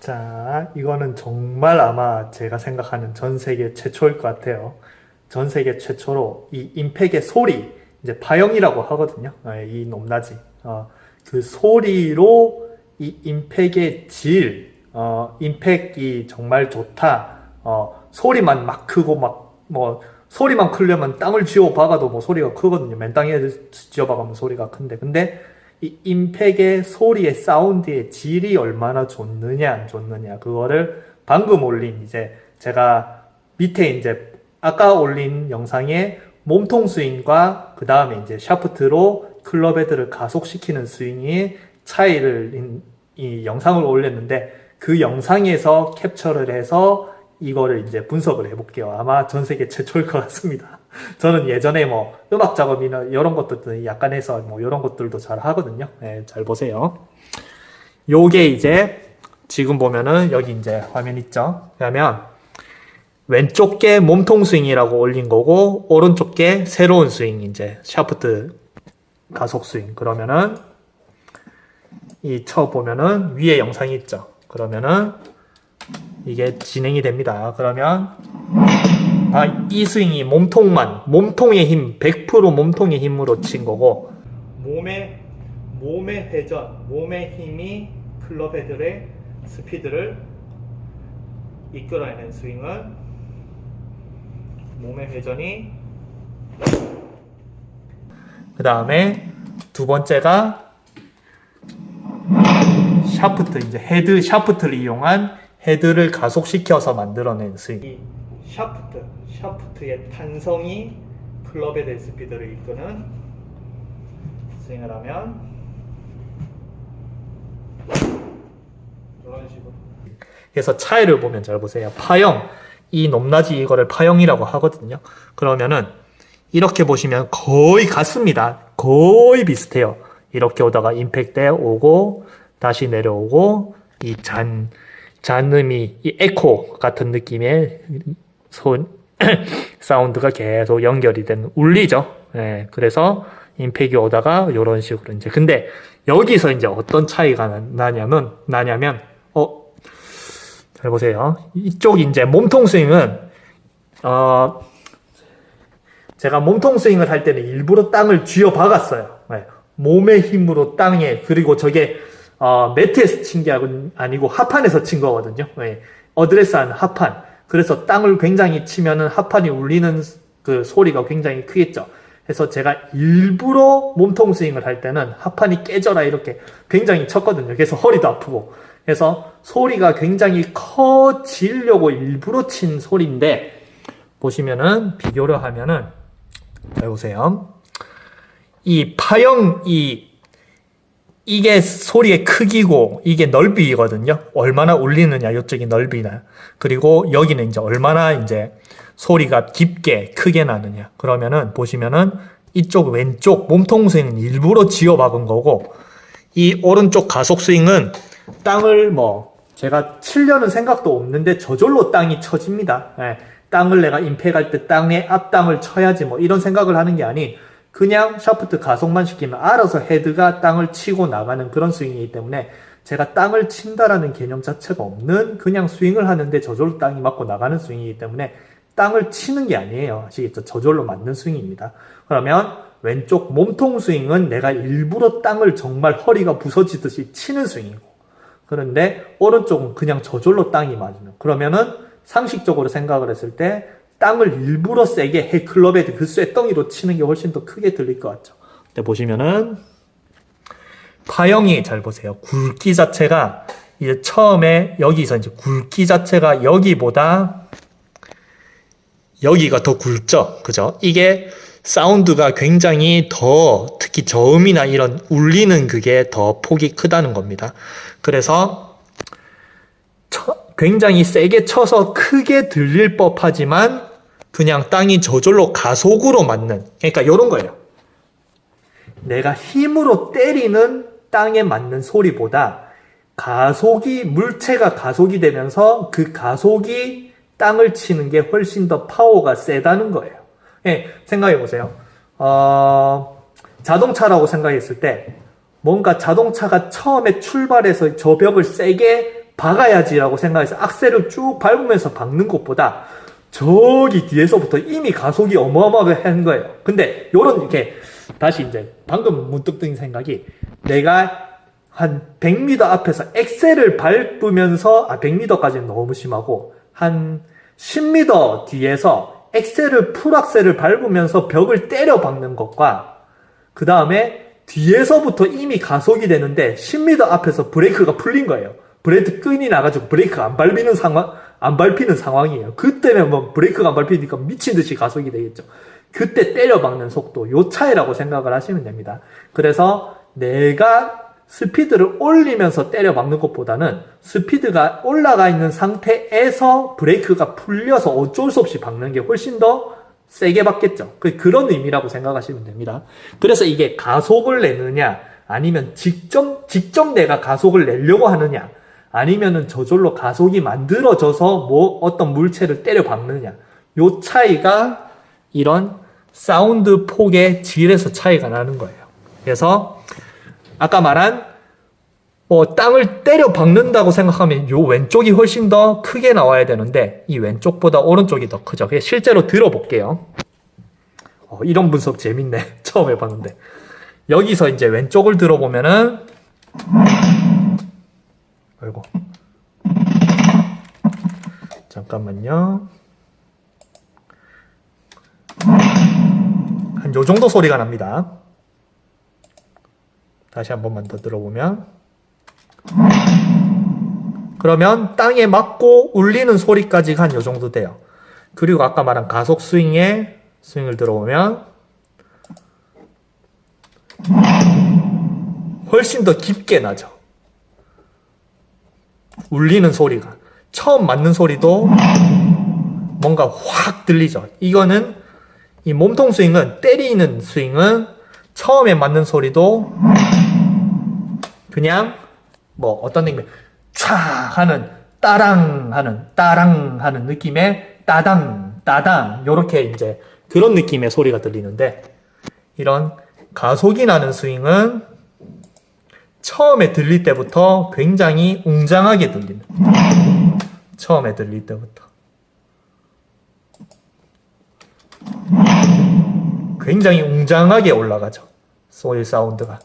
자, 이거는 정말 아마 제가 생각하는 전 세계 최초일 것 같아요. 전 세계 최초로 이 임팩의 소리, 이제 파형이라고 하거든요. 이 높낮이. 그 소리로 이 임팩의 질, 임팩이 정말 좋다. 소리만 막 크고 소리만 크려면 땅을 쥐어 박아도 소리가 크거든요. 맨 땅에 쥐어 박으면 소리가 큰데. 근데 이 임팩의 소리의 사운드의 질이 얼마나 좋느냐 안 좋느냐 그거를 방금 올린 이제 제가 밑에 이제 아까 올린 영상에 몸통 스윙과 그 다음에 이제 샤프트로 클럽 헤드를 가속시키는 스윙의 차이를 이 영상을 올렸는데 그 영상에서 캡처를 해서 이거를 이제 분석을 해볼게요. 아마 전 세계 최초일 것 같습니다. 저는 예전에 음악 작업이나 이런 것들도 약간 해서 이런 것들도 잘 하거든요. 네, 잘 보세요. 요게 이제 지금 보면은 여기 이제 화면 있죠. 그러면 왼쪽 게 몸통 스윙이라고 올린 거고 오른쪽 게 새로운 스윙 이제 샤프트 가속 스윙. 그러면은 이 쳐 보면은 위에 영상이 있죠. 그러면은 이게 진행이 됩니다. 그러면 이 스윙이 몸통의 힘, 100% 몸통의 힘으로 친 거고 몸의 회전, 몸의 힘이 클럽 헤드의 스피드를 이끌어내는 스윙은 몸의 회전이 그 다음에 두 번째가 샤프트, 이제 헤드 샤프트를 이용한 헤드를 가속시켜서 만들어낸 스윙. 이 샤프트의 탄성이 클럽 헤드 스피드를 이끄는 스윙을 하면 이런 식으로. 그래서 차이를 보면 잘 보세요. 파형, 이 높낮이 이거를 파형이라고 하거든요. 그러면은 이렇게 보시면 거의 같습니다. 거의 비슷해요. 이렇게 오다가 임팩트 때 오고 다시 내려오고 이 잔음이 이 에코 같은 느낌의 사운드가 계속 연결이 되는 울리죠. 예, 그래서 임팩이 오다가 이런 식으로 이제 근데 여기서 이제 어떤 차이가 나냐면 잘 보세요. 이쪽 이제 몸통 스윙은 제가 몸통 스윙을 할 때는 일부러 땅을 쥐어 박았어요. 예, 몸의 힘으로 땅에 그리고 저게 매트에서 친 게 아니고 하판에서 친 거거든요. 예, 어드레스한 하판. 그래서 땅을 굉장히 치면은 하판이 울리는 그 소리가 굉장히 크겠죠. 그래서 제가 일부러 몸통 스윙을 할 때는 하판이 깨져라 이렇게 굉장히 쳤거든요. 그래서 허리도 아프고. 그래서 소리가 굉장히 커지려고 일부러 친 소리인데 보시면은 비교를 하면은 잘 보세요. 이 파형 이게 소리의 크기고 이게 넓이거든요. 얼마나 울리느냐 이쪽이 넓이나 그리고 여기는 이제 얼마나 이제 소리가 깊게 크게 나느냐. 그러면은 보시면은 이쪽 왼쪽 몸통 스윙은 일부러 지어 박은 거고 이 오른쪽 가속 스윙은 땅을 제가 치려는 생각도 없는데 저절로 땅이 쳐집니다. 예, 땅을 내가 임팩할 때 땅에 앞땅을 쳐야지 이런 생각을 하는 게 아닌 그냥 샤프트 가속만 시키면 알아서 헤드가 땅을 치고 나가는 그런 스윙이기 때문에 제가 땅을 친다라는 개념 자체가 없는 그냥 스윙을 하는데 저절로 땅이 맞고 나가는 스윙이기 때문에 땅을 치는 게 아니에요. 아시겠죠? 저절로 맞는 스윙입니다. 그러면 왼쪽 몸통 스윙은 내가 일부러 땅을 정말 허리가 부서지듯이 치는 스윙이고 그런데 오른쪽은 그냥 저절로 땅이 맞으면 그러면은 상식적으로 생각을 했을 때 땅을 일부러 세게 클럽에 그 쇳덩이로 치는 게 훨씬 더 크게 들릴 것 같죠. 근데 보시면은 파형이 잘 보세요. 굵기 자체가 이제 처음에 여기서 이제 굵기 자체가 여기보다 여기가 더 굵죠. 그죠? 이게 사운드가 굉장히 더 특히 저음이나 이런 울리는 그게 더 폭이 크다는 겁니다. 그래서 굉장히 세게 쳐서 크게 들릴 법하지만 그냥 땅이 저절로 가속으로 맞는 그러니까 이런 거예요. 내가 힘으로 때리는 땅에 맞는 소리보다 물체가 가속이 되면서 그 가속이 땅을 치는 게 훨씬 더 파워가 세다는 거예요. 예, 생각해 보세요. 자동차라고 생각했을 때 뭔가 자동차가 처음에 출발해서 저 벽을 세게 박아야지라고 생각해서 악셀을 쭉 밟으면서 박는 것보다 저기 뒤에서부터 이미 가속이 어마어마하게 한 거예요. 근데 요런 이렇게 다시 이제 방금 문득 든 생각이, 내가 한 100m 앞에서 엑셀을 밟으면서 100m까지는 너무 심하고 한 10m 뒤에서 엑셀을 풀악셀을 밟으면서 벽을 때려 박는 것과, 그 다음에 뒤에서부터 이미 가속이 되는데 10m 앞에서 브레이크가 풀린 거예요. 브레이크 끈이 나가지고 브레이크가 안 밟히는 상황이에요. 그때는 뭐 브레이크가 안 밟히니까 미친 듯이 가속이 되겠죠. 그때 때려 박는 속도, 요 차이라고 생각을 하시면 됩니다. 그래서 내가 스피드를 올리면서 때려 박는 것보다는 스피드가 올라가 있는 상태에서 브레이크가 풀려서 어쩔 수 없이 박는 게 훨씬 더 세게 박겠죠. 그런 의미라고 생각하시면 됩니다. 그래서 이게 가속을 내느냐, 아니면 직접 내가 가속을 내려고 하느냐, 아니면은 저절로 가속이 만들어져서 뭐 어떤 물체를 때려 박느냐, 요 차이가 이런 사운드 폭의 질에서 차이가 나는 거예요. 그래서 아까 말한 땅을 때려 박는다고 생각하면 요 왼쪽이 훨씬 더 크게 나와야 되는데 이 왼쪽보다 오른쪽이 더 크죠. 실제로 들어볼게요. 이런 분석 재밌네. 처음 해봤는데. 여기서 이제 왼쪽을 들어보면은, 아이고. 잠깐만요. 한 요 정도 소리가 납니다. 다시 한 번만 더 들어보면. 그러면 땅에 맞고 울리는 소리까지가 한 요 정도 돼요. 그리고 아까 말한 가속 스윙을 들어보면 훨씬 더 깊게 나죠. 울리는 소리가. 처음 맞는 소리도 뭔가 확 들리죠. 이거는 이 몸통 스윙은, 때리는 스윙은 처음에 맞는 소리도 그냥 뭐 어떤 느낌이 촤 하는, 따랑 하는 느낌의 따당 요렇게 이제 그런 느낌의 소리가 들리는데, 이런 가속이 나는 스윙은 처음에 들릴 때부터 굉장히 웅장하게 들리는, 처음에 들릴 때부터 굉장히 웅장하게 올라가죠. 소리 사운드가.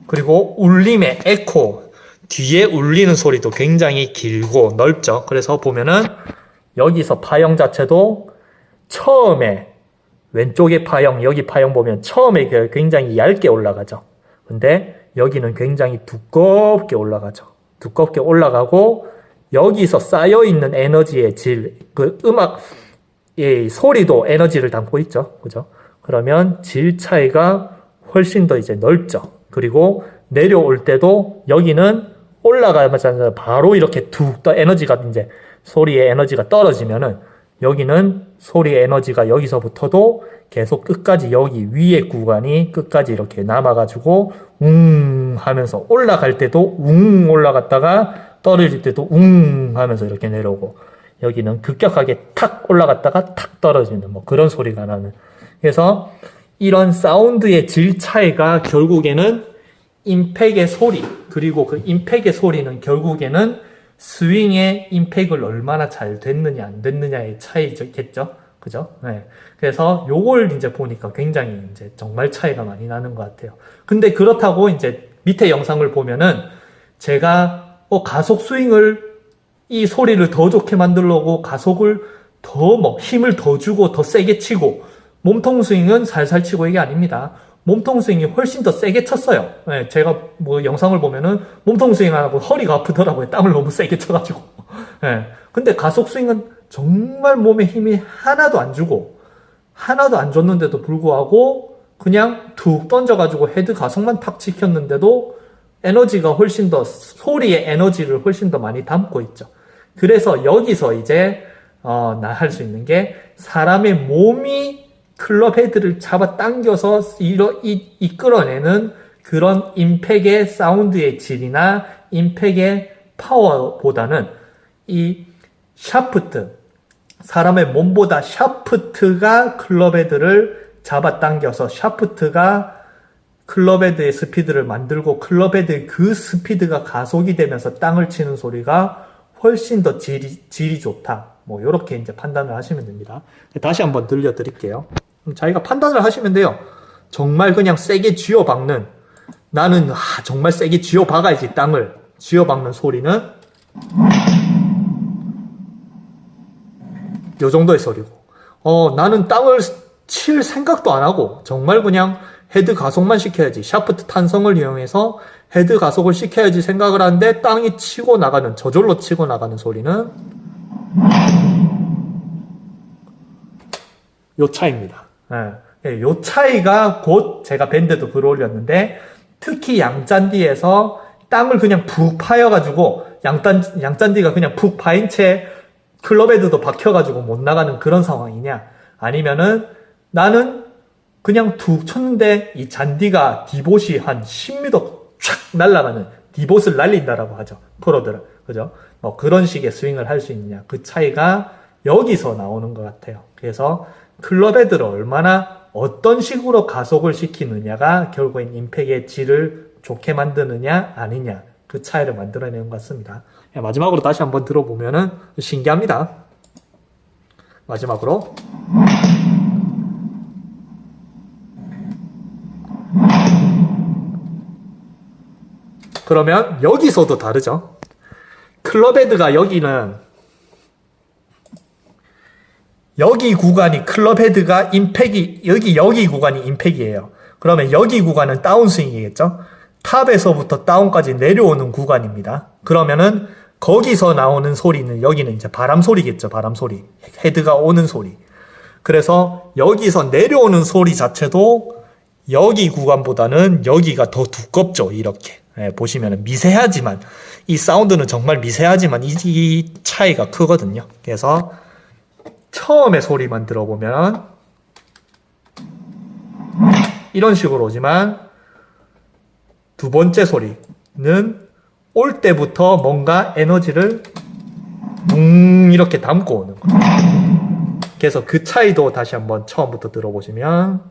그리고 울림의 에코, 뒤에 울리는 소리도 굉장히 길고 넓죠. 그래서 보면은 여기서 파형 자체도 처음에 왼쪽의 파형, 여기 파형 보면 처음에 굉장히 얇게 올라가죠. 근데 여기는 굉장히 두껍게 올라가죠. 두껍게 올라가고 여기서 쌓여있는 에너지의 질, 이 소리도 에너지를 담고 있죠. 그죠? 그러면 질 차이가 훨씬 더 이제 넓죠. 그리고 내려올 때도 여기는 올라가자마자 바로 이렇게 툭 떠 에너지가 이제 소리의 에너지가 떨어지면은 여기는 소리의 에너지가 여기서부터도 계속 끝까지 여기 위에 구간이 끝까지 이렇게 남아가지고 웅 하면서 올라갈 때도 웅 올라갔다가 떨어질 때도 웅 하면서 이렇게 내려오고, 여기는 급격하게 탁 올라갔다가 탁 떨어지는 뭐 그런 소리가 나는. 그래서 이런 사운드의 질 차이가 결국에는 임팩의 소리, 그리고 그 임팩의 소리는 결국에는 스윙의 임팩을 얼마나 잘 됐느냐 안 됐느냐의 차이겠죠. 그죠? 네. 그래서 요걸 이제 보니까 굉장히 이제 정말 차이가 많이 나는 것 같아요. 근데 그렇다고 이제 밑에 영상을 보면은 제가 가속 스윙을 이 소리를 더 좋게 만들려고 가속을 더 힘을 더 주고 더 세게 치고, 몸통 스윙은 살살 치고 이게 아닙니다. 몸통 스윙이 훨씬 더 세게 쳤어요. 네, 제가 뭐 영상을 보면은 몸통 스윙 안 하고 허리가 아프더라고요. 땀을 너무 세게 쳐가지고. 네, 근데 가속 스윙은 정말 몸에 힘이 하나도 안 주고, 하나도 안 줬는데도 불구하고 그냥 툭 던져가지고 헤드 가속만 탁 지켰는데도 에너지가 훨씬 더, 소리의 에너지를 훨씬 더 많이 담고 있죠. 그래서 여기서 이제 나 할 수 있는 게, 사람의 몸이 클럽 헤드를 잡아 당겨서 이끌어내는 그런 임팩의 사운드의 질이나 임팩의 파워보다는 이 샤프트, 사람의 몸보다 샤프트가 클럽 헤드를 잡아 당겨서 샤프트가 클럽헤드의 스피드를 만들고 클럽헤드의 그 스피드가 가속이 되면서 땅을 치는 소리가 훨씬 더 질이 좋다. 뭐 이렇게 이제 판단을 하시면 됩니다. 다시 한번 들려드릴게요. 자기가 판단을 하시면 돼요. 정말 그냥 세게 쥐어박는, 나는 정말 세게 쥐어박아야지 땅을 쥐어박는 소리는 요 정도의 소리고, 나는 땅을 칠 생각도 안 하고 정말 그냥 헤드 가속만 시켜야지, 샤프트 탄성을 이용해서 헤드 가속을 시켜야지 생각을 하는데 땅이 치고 나가는, 저절로 치고 나가는 소리는 요 차이입니다. 요 차이가 곧 제가 밴드도 글 올렸는데, 특히 양잔디에서 땅을 그냥 푹 파여가지고 양잔디가 그냥 푹 파인 채 클럽헤드도 박혀가지고 못 나가는 그런 상황이냐, 아니면은 나는 그냥 툭 쳤는데 이 잔디가 디봇이 한 10m 촥 날아가는, 디봇을 날린다라고 하죠, 프로들은. 그죠? 뭐 그런 식의 스윙을 할 수 있느냐, 그 차이가 여기서 나오는 것 같아요. 그래서 클럽헤드를 얼마나 어떤 식으로 가속을 시키느냐가 결국엔 임팩의 질을 좋게 만드느냐 아니냐, 그 차이를 만들어내는 것 같습니다. 마지막으로 다시 한번 들어보면은 신기합니다. 마지막으로 그러면 여기서도 다르죠. 클럽헤드가 여기는, 여기 구간이 클럽헤드가 임팩이, 여기 구간이 임팩이에요. 그러면 여기 구간은 다운스윙이겠죠. 탑에서부터 다운까지 내려오는 구간입니다. 그러면은 거기서 나오는 소리는, 여기는 이제 바람 소리겠죠. 바람 소리, 헤드가 오는 소리. 그래서 여기서 내려오는 소리 자체도 여기 구간보다는 여기가 더 두껍죠. 이렇게 보시면 미세하지만, 이 사운드는 정말 미세하지만 이 차이가 크거든요. 그래서 처음에 소리만 들어보면 이런 식으로 오지만, 두 번째 소리는 올 때부터 뭔가 에너지를 이렇게 담고 오는 거예요. 그래서 그 차이도 다시 한번 처음부터 들어보시면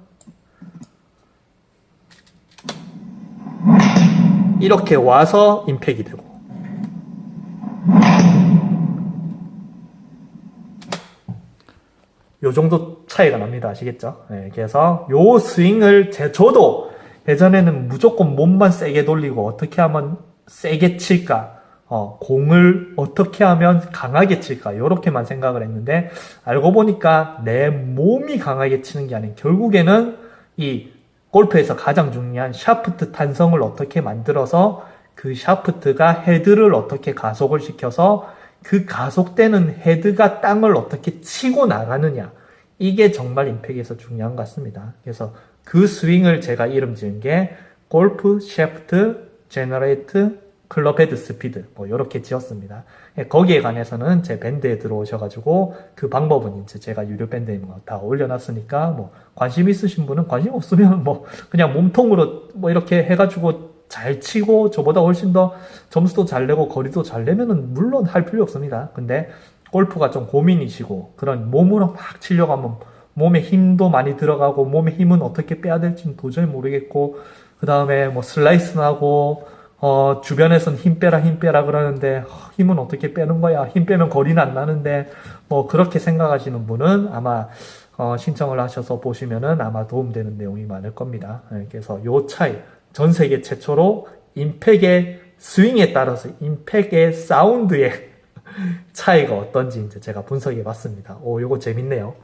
이렇게 와서 임팩이 되고, 요 정도 차이가 납니다. 아시겠죠? 그래서 요 스윙을 저도 예전에는 무조건 몸만 세게 돌리고 어떻게 하면 세게 칠까, 공을 어떻게 하면 강하게 칠까, 요렇게만 생각을 했는데, 알고 보니까 내 몸이 강하게 치는 게 아닌, 결국에는 이 골프에서 가장 중요한 샤프트 탄성을 어떻게 만들어서 그 샤프트가 헤드를 어떻게 가속을 시켜서 그 가속되는 헤드가 땅을 어떻게 치고 나가느냐, 이게 정말 임팩에서 중요한 것 같습니다. 그래서 그 스윙을 제가 이름 지은 게 골프 샤프트 제너레이트 클럽헤드 스피드, 뭐 이렇게 지었습니다. 거기에 관해서는 제 밴드에 들어오셔가지고 그 방법은 이제 제가 유료 밴드에 다 올려놨으니까, 뭐 관심 있으신 분은, 관심 없으면 뭐 그냥 몸통으로 뭐 이렇게 해가지고 잘 치고 저보다 훨씬 더 점수도 잘 내고 거리도 잘 내면은 물론 할 필요 없습니다. 근데 골프가 좀 고민이시고, 그런 몸으로 막 치려고 하면 몸에 힘도 많이 들어가고, 몸에 힘은 어떻게 빼야 될지는 도저히 모르겠고, 그 다음에 뭐 슬라이스는 하고, 주변에선 힘 빼라 그러는데, 힘은 어떻게 빼는 거야? 힘 빼면 거리는 안 나는데, 뭐 그렇게 생각하시는 분은 아마 신청을 하셔서 보시면은 아마 도움되는 내용이 많을 겁니다. 그래서 요 차이, 전 세계 최초로 임팩의 스윙에 따라서 임팩의 사운드의 차이가 어떤지 이제 제가 분석해 봤습니다. 요거 재밌네요.